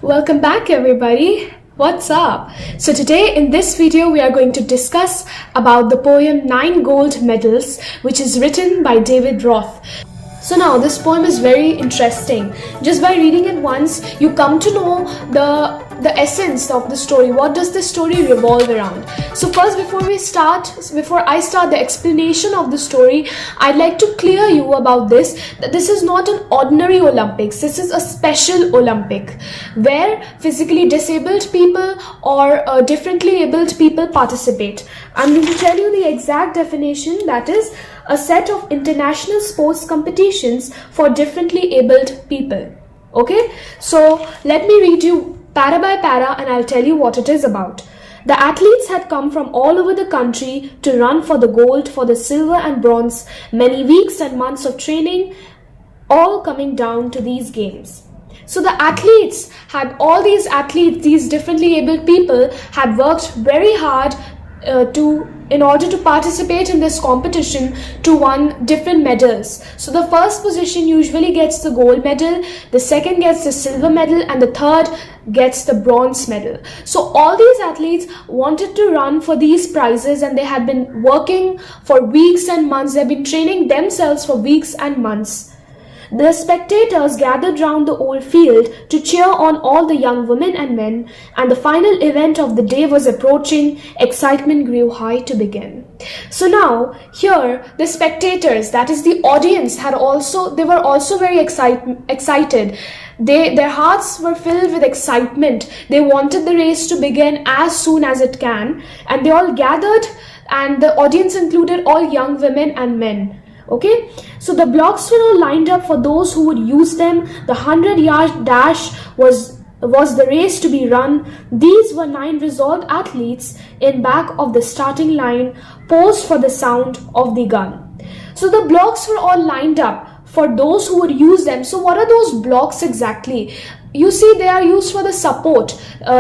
Welcome back everybody. What's up? So today in this video we are going to discuss about the poem 9 Gold Medals, which is written by David Roth. So now this poem is very interesting. Just by reading it once, you come to know the essence of the story. What does the story revolve around? So first, before I start the explanation of the story, I'd like to clear you about this, that this is not an ordinary Olympics. This is a special Olympic where physically disabled people or differently abled people participate. I'm going to tell you the exact definition, that is a set of international sports competitions for differently abled people. Okay, so let me read you para by para and I'll tell you what it is about. The athletes had come from all over the country to run for the gold, for the silver and bronze, many weeks and months of training, all coming down to these games. So the athletes had, these differently abled people had worked very hard in order to participate in this competition to win different medals. So the first position usually gets the gold medal, the second gets the silver medal, and the third gets the bronze medal. So all these athletes wanted to run for these prizes and they had been working for weeks and months. They've been training themselves for weeks and months. The spectators gathered round the old field to cheer on all the young women and men, and the final event of the day was approaching. Excitement grew high to begin. So now, here, the spectators, that is the audience, they were also very excited. Their hearts were filled with excitement. They wanted the race to begin as soon as it can, and they all gathered, and the audience included all young women and men. Okay, so the blocks were all lined up for those who would use them. The 100-yard dash was the race to be run. These were 9 resolved athletes in back of the starting line, posed for the sound of the gun. So the blocks were all lined up for those who would use them. So what are those blocks exactly? You see, they are used for the support.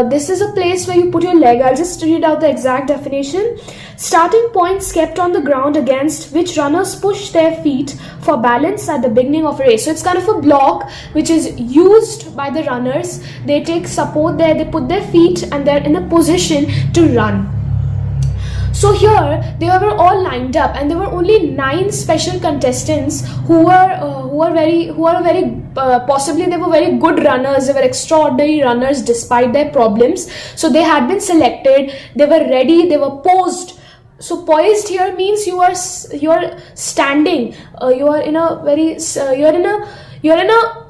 This is a place where you put your leg. I'll just read out the exact definition. Starting points kept on the ground against which runners push their feet for balance at the beginning of a race. So it's kind of a block which is used by the runners. They take support there, they put their feet and they're in a position to run. So here they were all lined up, and there were only 9 special contestants who were very good runners. They were extraordinary runners despite their problems. So they had been selected. They were ready. They were posed. So poised here means you are standing. You're in a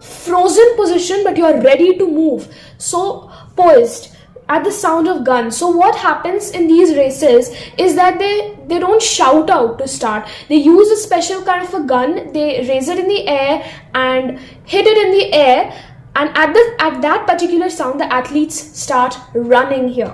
frozen position, but you are ready to move. So poised at the sound of guns. So what happens in these races is that they don't shout out to start. They use a special kind of a gun. They raise it in the air and hit it in the air, and at that particular sound the athletes start running here.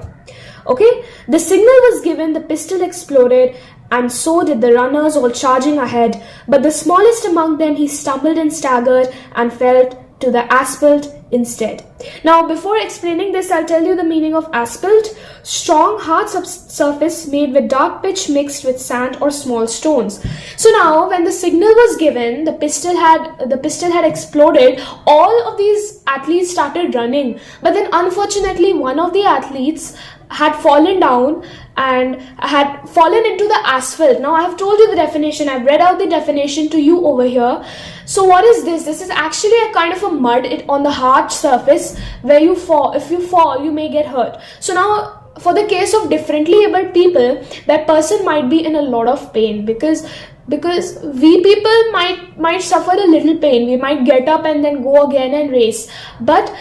Okay, the signal was given, the pistol exploded, and so did the runners all charging ahead. But the smallest among them, he stumbled and staggered and fell to the asphalt instead. Now, before explaining this, I'll tell you the meaning of asphalt. Strong, hard surface made with dark pitch mixed with sand or small stones. So now, when the signal was given, the pistol had exploded. All of these athletes started running, but then unfortunately, one of the athletes had fallen down and had fallen into the asphalt. Now I have told you the definition. I've read out the definition to you over here. So what is this? This is actually a kind of a mud on the hard surface where you fall. If you fall, you may get hurt. So now, for the case of differently abled people, that person might be in a lot of pain because we people might suffer a little pain. We might get up and then go again and race. But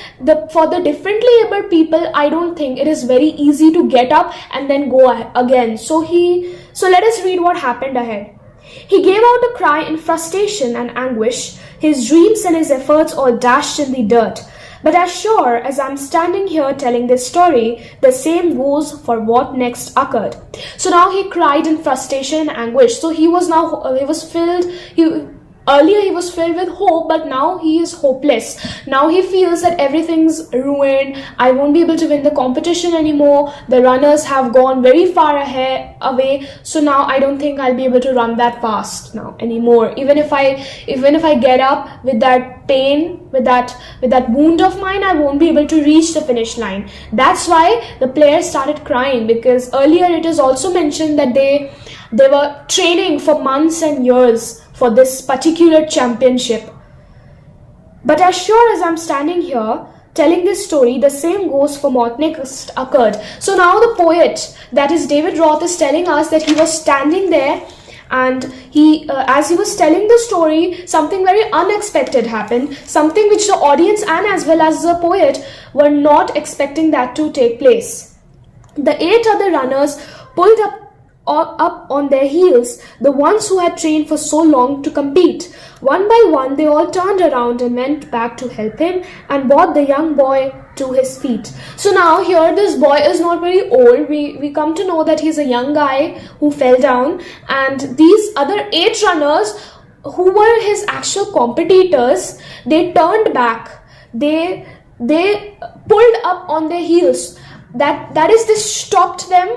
for the differently abled people, I don't think it is very easy to get up and then go again. So let us read what happened ahead. He gave out a cry in frustration and anguish. His dreams and his efforts all dashed in the dirt. But as sure as I'm standing here telling this story, the same goes for what next occurred. So now he cried in frustration and anguish. So he was filled Earlier he was filled with hope, but now he is hopeless. Now he feels that everything's ruined. I won't be able to win the competition anymore. The runners have gone very far away. So now I don't think I'll be able to run that fast now anymore. Even if I get up with that pain, with that wound of mine, I won't be able to reach the finish line. That's why the players started crying, because earlier it is also mentioned that they were training for months and years for this particular championship. But as sure as I'm standing here telling this story, the same goes for what next occurred. So now the poet, that is David Roth, is telling us that he was standing there, and as he was telling the story, something very unexpected happened, something which the audience and as well as the poet were not expecting that to take place. The 8 other runners pulled up on their heels, the ones who had trained for so long to compete. One by one, they all turned around and went back to help him and brought the young boy to his feet. So now here this boy is not very old. We come to know that he's a young guy who fell down, and these other 8 runners who were his actual competitors, they turned back. They pulled up on their heels. That is, they stopped them.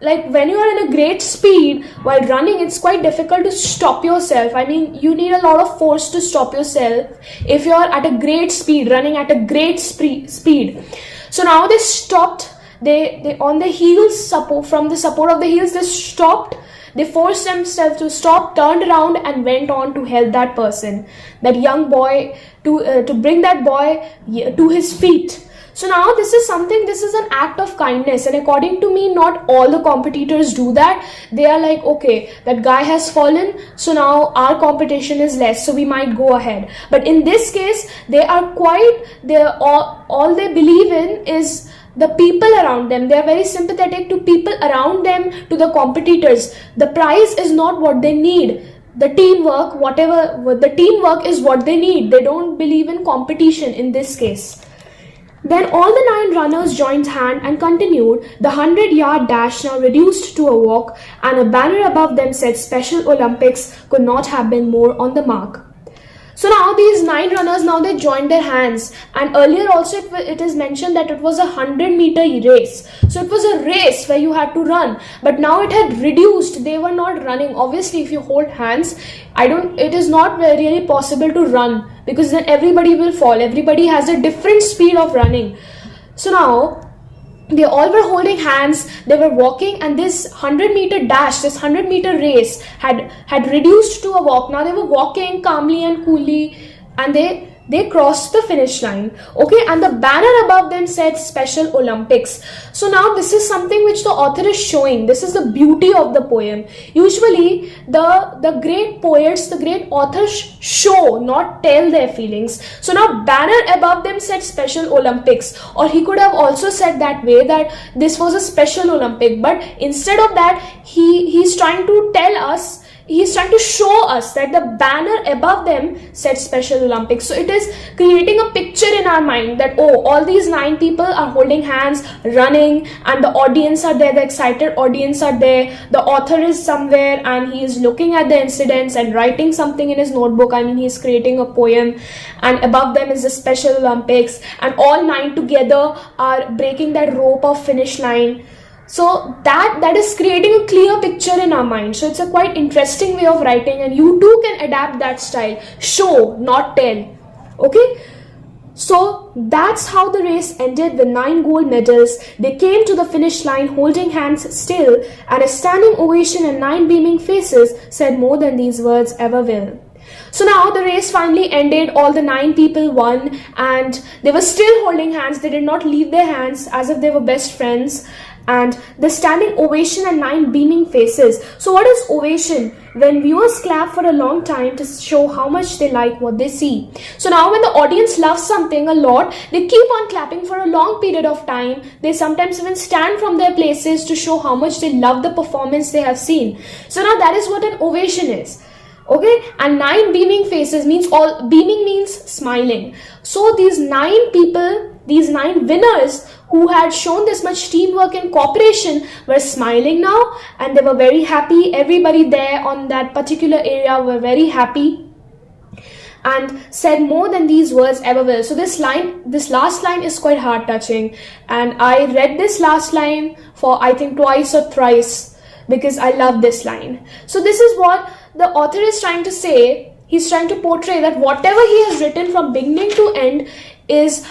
Like when you are in a great speed while running, it's quite difficult to stop yourself. I mean, you need a lot of force to stop yourself if you are at a great speed, running at a great speed. So now they stopped. They on the heels, from the support of the heels, they stopped. They forced themselves to stop, turned around, and went on to help that person, that young boy, to bring that boy to his feet. So now this is an act of kindness, and according to me, not all the competitors do that. They are like, okay, that guy has fallen, so now our competition is less, so we might go ahead. But in this case, all they believe in is the people around them. They are very sympathetic to people around them, to the competitors. The prize is not what they need. The teamwork is what they need. They don't believe in competition in this case. Then all the 9 runners joined hand and continued. The 100-yard dash now reduced to a walk, and a banner above them said Special Olympics could not have been more on the mark. So now these 9 runners, now they joined their hands, and earlier also it is mentioned that it was a 100-meter race. So it was a race where you had to run, but now it had reduced. They were not running. Obviously, if you hold hands, it is not really possible to run, because then everybody will fall. Everybody has a different speed of running. So now they all were holding hands, they were walking, and this 100-meter dash, this 100-meter race had reduced to a walk. Now they were walking calmly and coolly, and they crossed the finish line. Okay, and the banner above them said Special Olympics. So now this is something which the author is showing. This is the beauty of the poem. Usually the great poets, the great authors show, not tell their feelings. So now banner above them said Special Olympics, or he could have also said that way, that this was a Special Olympic, but instead of that, he's trying to tell us, he's trying to show us that the banner above them said Special Olympics. So it is creating a picture in our mind that, oh, all these 9 people are holding hands, running, and the audience are there, the excited audience are there. The author is somewhere and he is looking at the incidents and writing something in his notebook. I mean, he's creating a poem, and above them is the Special Olympics, and all 9 together are breaking that rope of finish line. So that is creating a clear picture in our mind. So it's a quite interesting way of writing, and you too can adapt that style. Show, not tell. Okay? So that's how the race ended with 9 gold medals. They came to the finish line holding hands still, and a standing ovation and 9 beaming faces said more than these words ever will. So now the race finally ended. All the 9 people won, and they were still holding hands. They did not leave their hands, as if they were best friends. And the standing ovation and 9 beaming faces. So what is ovation? When viewers clap for a long time to show how much they like what they see. So now when the audience loves something a lot, they keep on clapping for a long period of time. They sometimes even stand from their places to show how much they love the performance they have seen. So now that is what an ovation is. Okay, and 9 beaming faces means, all beaming means smiling. So these 9 people, these 9 winners who had shown this much teamwork and cooperation were smiling now, and they were very happy. Everybody there on that particular area were very happy. and said more than these words ever will. So this last line is quite heart touching, and I read this last line for I think twice or thrice because I love this line. So this is what the author is trying to say. He's trying to portray that whatever he has written from beginning to end is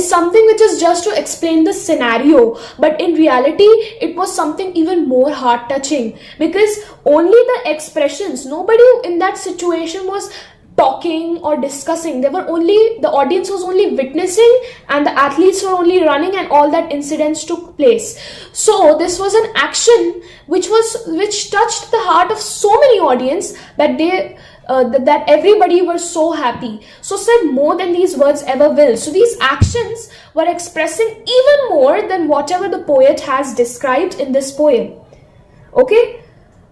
something which is just to explain the scenario, but in reality it was something even more heart touching, because only the expressions, nobody in that situation was talking or discussing. The audience was only witnessing, and the athletes were only running, and all that incidents took place. So this was an action which touched the heart of so many audience that that everybody were so happy. So said more than these words ever will. So these actions were expressing even more than whatever the poet has described in this poem. Okay,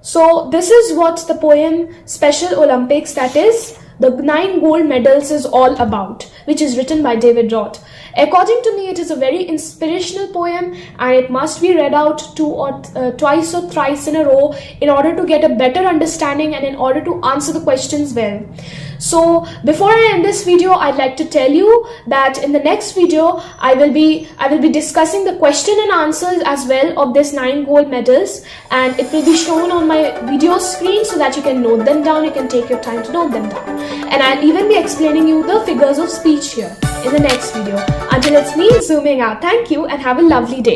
so this is what the poem Special Olympics, that is the 9 gold medals, is all about, which is written by David Roth. According to me, it is a very inspirational poem, and it must be read out twice or thrice in a row in order to get a better understanding and in order to answer the questions well. So before I end this video, I'd like to tell you that in the next video I will be discussing the question and answers as well of this 9 gold medals, and it will be shown on my video screen so that you can note them down. You can take your time to note them down, and I'll even be explaining you the figures of speech here in the next video. Until it's me zooming out, thank you and have a lovely day.